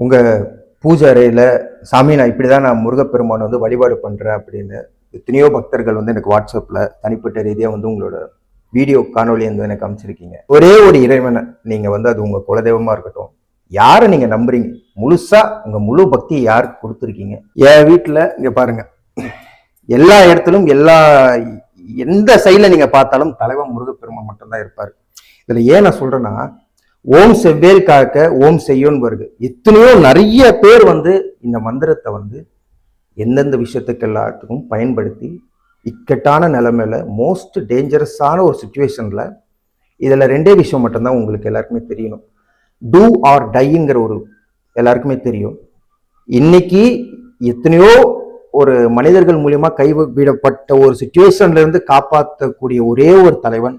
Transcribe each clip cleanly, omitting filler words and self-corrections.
உங்க பூஜை அறையில சாமி நான் இப்படிதான் நான் முருகப்பெருமான் வந்து வழிபாடு பண்றேன் அப்படின்னு எத்தனையோ பக்தர்கள் வந்து எனக்கு வாட்ஸ்அப்ல தனிப்பட்ட ரீதியா வந்து உங்களோட வீடியோ காணொலி வந்து எனக்கு அமைச்சிருக்கீங்க. ஒரே ஒரு இறைவனை நீங்க வந்து அது உங்க குலதெய்வமா இருக்கட்டும், யாரை நீங்க நம்புறீங்க, முழுசா உங்க முழு பக்தியை யாருக்கு கொடுத்துருக்கீங்க? என் வீட்டுல இங்க பாருங்க, எல்லா இடத்திலும் எந்த சைட்ல நீங்க பார்த்தாலும் தலைவன் முருகப்பெருமான் மட்டும்தான் இருப்பாரு. இதுல ஏன் நான் சொல்றேன்னா, ஓம் செவ்வேல் காக்க ஓம் செய்யோன்னு வருது. எத்தனையோ நிறைய பேர் வந்து இந்த மந்திரத்தை வந்து எந்தெந்த விஷயத்துக்கு எல்லாத்துக்கும் பயன்படுத்தி இக்கட்டான நிலைமையில மோஸ்ட் டேஞ்சரஸான ஒரு சுச்சுவேஷன்ல இதுல ரெண்டே விஷயம் மட்டும்தான் உங்களுக்கு எல்லாருக்குமே தெரியணும். டூ ஆர் டைங்கிற ஒரு எல்லாருக்குமே தெரியும். இன்னைக்கு எத்தனையோ ஒரு மனிதர்கள் மூலியமா கைவிடப்பட்ட ஒரு சுச்சுவேஷன்ல இருந்து காப்பாற்றக்கூடிய ஒரே ஒரு தலைவன்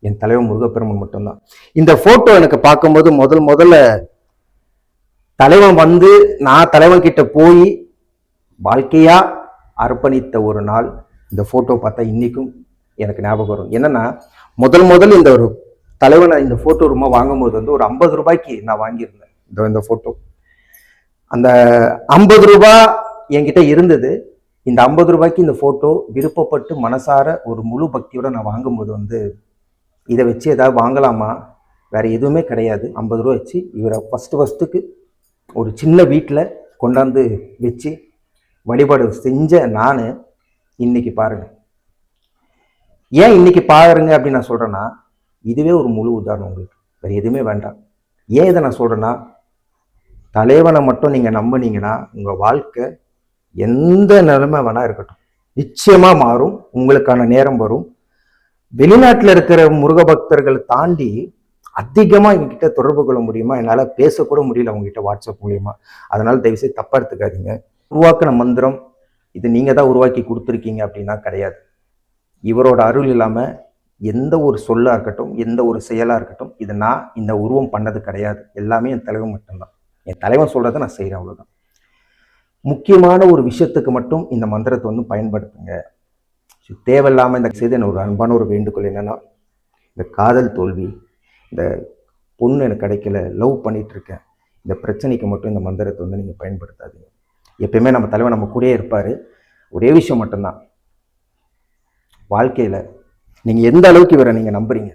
என் தலைவன் முருகப்பெருமான் மட்டும்தான். இந்த போட்டோ எனக்கு பார்க்கும்போது முதல்ல தலைவன் வந்து நான் தலைவன் கிட்ட போய் வாழ்க்கையா அர்ப்பணித்த ஒரு நாள் இந்த போட்டோ பார்த்தா இன்னைக்கும் எனக்கு ஞாபகம் வரும். என்னன்னா முதல் இந்த ஒரு தலைவனை இந்த போட்டோ ரூமா வாங்கும்போது வந்து ஒரு 50 ரூபாய்க்கு நான் வாங்கியிருந்தேன் இந்த போட்டோ. அந்த 50 ரூபாய் என்கிட்ட இருந்தது. இந்த 50 ரூபாய்க்கு இந்த போட்டோ விருப்பப்பட்டு மனசார ஒரு முழு பக்தியோட நான் வாங்கும்போது வந்து இதை வச்சு ஏதாவது வாங்கலாமா, வேற எதுவுமே கிடையாது, 50 ரூபா வச்சு இவரை ஃபஸ்ட்டுக்கு ஒரு சின்ன வீட்டில் கொண்டாந்து வச்சு வழிபாடு செஞ்ச நான் இன்னைக்கு பாருங்க. ஏன் இன்னைக்கு பாருங்க அப்படின்னு நான் சொல்றேன்னா, இதுவே ஒரு முழு உதாரணம், உங்களுக்கு வேற எதுவுமே வேண்டாம். ஏன் இதை நான் சொல்றேன்னா, தலைவனை மட்டும் நீங்க நம்பினீங்கன்னா உங்க வாழ்க்கை எந்த நிலைமை வேணா இருக்கட்டும் நிச்சயமா மாறும், உங்களுக்கான நேரம் வரும். வெளிநாட்டுல இருக்கிற முருக பக்தர்களை தாண்டி அதிகமா எங்ககிட்ட தொடர்பு கொள்ள முடியுமா, என்னால பேசக்கூட முடியல உங்ககிட்ட வாட்ஸ்அப் மூலியமா. அதனால தயவுசெய்து தப்பா எடுத்துக்காதீங்க. உருவாக்கின மந்திரம் இது நீங்க தான் உருவாக்கி கொடுத்துருக்கீங்க அப்படின்னா கிடையாது. இவரோட அருள் இல்லாம எந்த ஒரு சொல்லா இருக்கட்டும், எந்த ஒரு செயலா இருக்கட்டும், இது நான் இந்த உருவம் பண்ணது கிடையாது. எல்லாமே என் தலைவன் மட்டும்தான். என் தலைவன் சொல்றதை நான் செய்யறேன், அவ்வளவுதான். முக்கியமான ஒரு விஷயத்துக்கு மட்டும் இந்த மந்திரத்தை வந்து பயன்படுத்துங்க. தேவையில்லாம இந்த செய்த ஒரு அன்பான ஒரு வேண்டுகோள் என்னன்னா, இந்த காதல் தோல்வி, இந்த பொண்ணு எனக்கு கிடைக்கல, லவ் பண்ணிட்டு இருக்கேன், இந்த பிரச்சனைக்கு மட்டும் இந்த மந்திரத்தை வந்து நீங்க பயன்படுத்தாதீங்க. எப்பயுமே நம்ம தலைவன் நம்ம கூடயே இருப்பாரு. ஒரே விஷயம் மட்டும்தான், வாழ்க்கையில நீங்க எந்த அளவுக்கு இவரை நீங்க நம்புறீங்க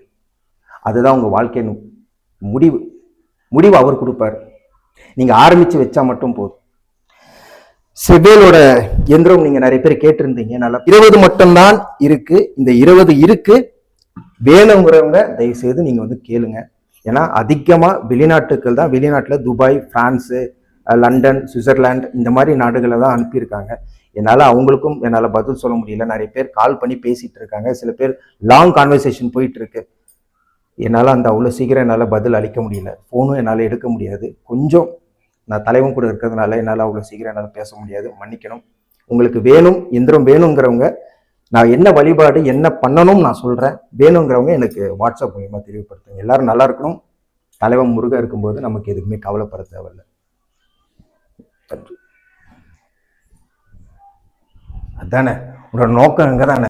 அதுதான் உங்க வாழ்க்கையின் முடிவு அவர் கொடுப்பாரு. நீங்க ஆரம்பிச்சு வச்சா மட்டும் போதும். செவ்வேலோட எந்திரம் நீங்க நிறைய பேர் கேட்டிருந்தீங்க. நல்லா 20 மட்டும்தான் இருக்கு. இந்த 20 இருக்கு, வேணுங்கிறவங்க தயவு செய்து நீங்க வந்து கேளுங்க. ஏன்னா அதிகமா வெளிநாட்டுகள் தான், வெளிநாட்டுல துபாய், பிரான்ஸு, லண்டன், சுவிட்சர்லாந்து இந்த மாதிரி நாடுகளை தான் அனுப்பியிருக்காங்க. என்னால் பதில் சொல்ல முடியல. நிறைய பேர் கால் பண்ணி பேசிட்டு இருக்காங்க, சில பேர் லாங் கான்வர்சேஷன் போயிட்டு இருக்கு. என்னால் அவ்வளோ சீக்கிரம் என்னால் பதில் அளிக்க முடியல, ஃபோனும் என்னால் எடுக்க முடியாது. கொஞ்சம் நான் தலைவன் கூட இருக்கிறதுனால என்னால் அவ்வளோ சீக்கிரம் என்னால் பேச முடியாது, மன்னிக்கணும். உங்களுக்கு வேணும், எந்திரம் வேணுங்கிறவங்க, நான் என்ன வழிபாடு என்ன பண்ணணும் நான் சொல்கிறேன், வேணுங்கிறவங்க எனக்கு வாட்ஸ்அப் மூலியமாக தெரியப்படுத்துங்க. எல்லாரும் நல்லா இருக்கணும். தலைவன் முருகன் இருக்கும்போது நமக்கு எதுக்குமே கவலைப்பட தேவையில்லை. அதானே உங்களோட நோக்கம், அங்கே தானே.